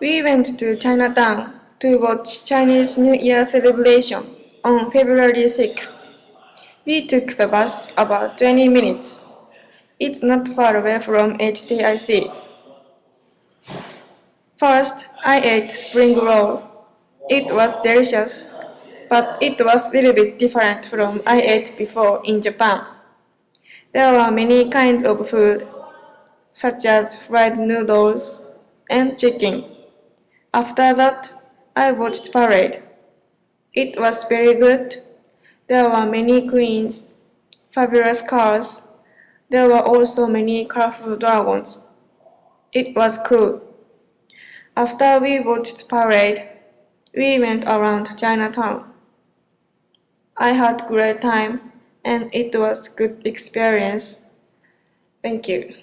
We went to Chinatown to watch Chinese New Year celebration on February 6th. We took the bus about 20 minutes. It's not far away from HTIC. First, I ate spring roll. It was delicious, but it was a little bit different from I ate before in Japan. There were many kinds of food, such as fried noodles and chicken. After that, I watched parade. It was very good. There were many queens, fabulous cars. There were also many colorful dragons. It was cool. After we watched parade, we went around Chinatown. I had great time and it was good experience. Thank you.